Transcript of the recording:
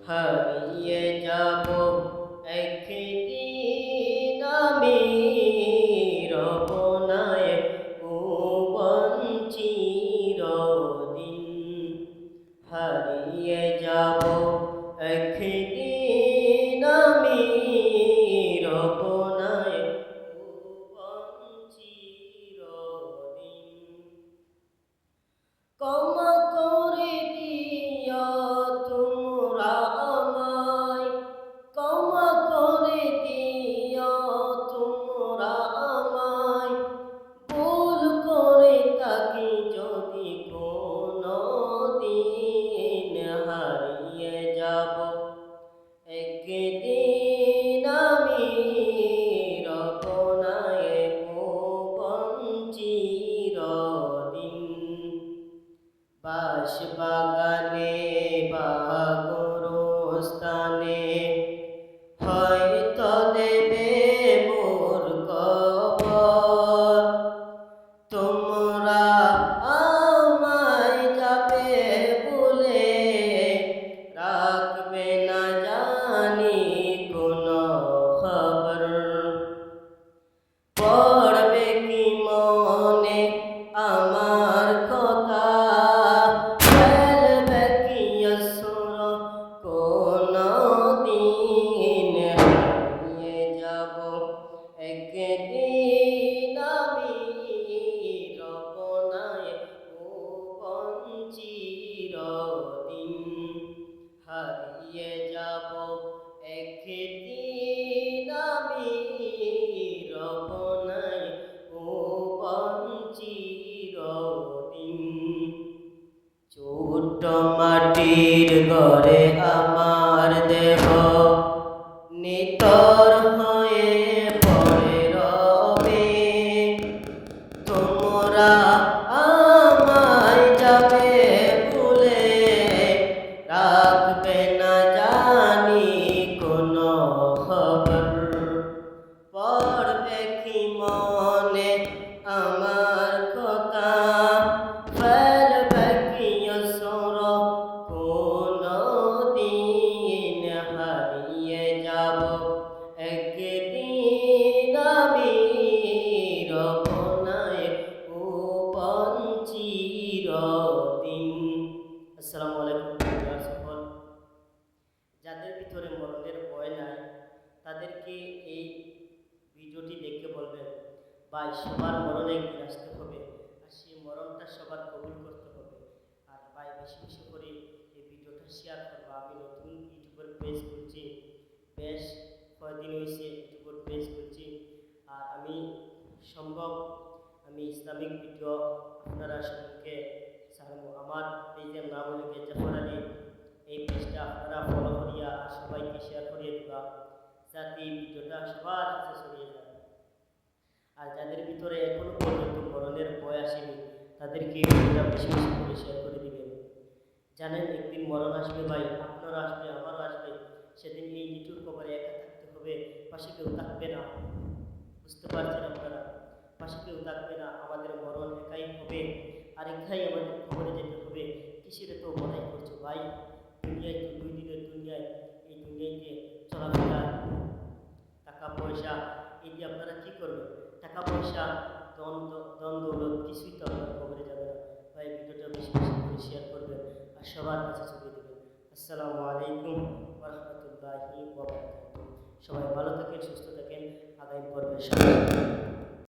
হারিয়ে যাব একদিন আমি রব না ভুবন চিরদিন। হারিয়ে যাব একদিন আমি রব না ভুবন চিরদিন। ক্ষমা করে দিও তোমরা আমায়, ক্ষমা করে দিও তোমরা আমায়, ভুল করে থাকি যদি কোনো দিন। হারিয়ে যাব একদিন আমি রব না ভুবন চিরদিন। বাঁশবাগানে বা গোরস্থানে হয়তো দেবে মোর কবর। তোমরা আমায় যাবে বলে রাখবে না জানি কোনো খবর। পড়বে কি মনে আমার কথা, ফেলবে কি অশ্রু কোনো দিন। হারিয়ে যাব একদিন আমি রব না ভুবন চিরদিন। হারিয়ে যাব একদিন আমি রব না ভুবন চিরদিন। ছোট্ট মাটির ঘরে আমার দেহ নিতর হয়ে পড়ে রবে। তোমরা আমায় যাবে বলে রাখবে না জানি কোনো খবর। পড়বে কি মনে আমার কথা, ফেলবে কি অশ্রু কোনো দিন। হারিয়ে যাব একদিন আমি রব না ভুবন চিরদিন। আসসালামু আলাইকুম। যাদের ভিতরে মরণের ভয় নাই তাদেরকে এই ভিডিওটি দেখে বলবেন, ভাই সবার মরণে একদিন আসতে হবে, আর সেই মরণটা সবার কবুল করতে হবে। আর ভাই বেশি বেশি করে এই ভিডিওটা শেয়ার করবো। আমি নতুন ইউটিউবের পেজ খুলছি, বেশ কয়েকদিন হয়েছে ইউটিউবের পেজ খুলছি। আর আমি সম্ভব আমি ইসলামিক ভিডিও আপনারা সকলকে ছাড়বো। আমার পেজের নাম হলো জাফর আলী। এই পেজটা আপনারা ফলো করিয়া আর সবাইকে শেয়ার করিয়ে দিবা, যাতে এই ভিডিওটা সবার কাছে ছড়িয়ে যায়। আর যাদের ভিতরে এখনো পর্যন্ত মরণের ভয় আসেনি তাদেরকে এই ভিডিওটা বেশি বেশি করে শেয়ার করে দিবেন। জানেন একদিন মরণ আসবে ভাই, আপনারও আসবে, আমারও আসবে। সেদিন এই মৃত্যুর কবরে একা থাকতে হবে, পাশে কেউ থাকবে না। বুঝতে পারছেন আপনারা? পাশে কেউ থাকবে না, আমাদের মরণ একাই হবে, আর একাই আমাদের কবরে যেতে হবে। কিসের তো বড়াই করছো ভাই? দুনিয়ায় তো 2 দিনের দুনিয়ায়, এই দুনিয়াতে চলাফেরা, টাকা পয়সা, এই দিয়ে আপনারা কি করবেন? টাকা পয়সা, ধন দৌলত কিছুই তো আপনার কবরে যাবে না। ভাই ভিডিওটা বেশি বেশি করে শেয়ার করবেন আর সবার কাছে ছড়িয়ে দেবেন। আসসালামু আলাইকুম ওয়া রাহমাতুল্লাহি ওয়া বারাকাতুহু। সবাই ভালো থাকেন, সুস্থ থাকেন, আগামী পর্বে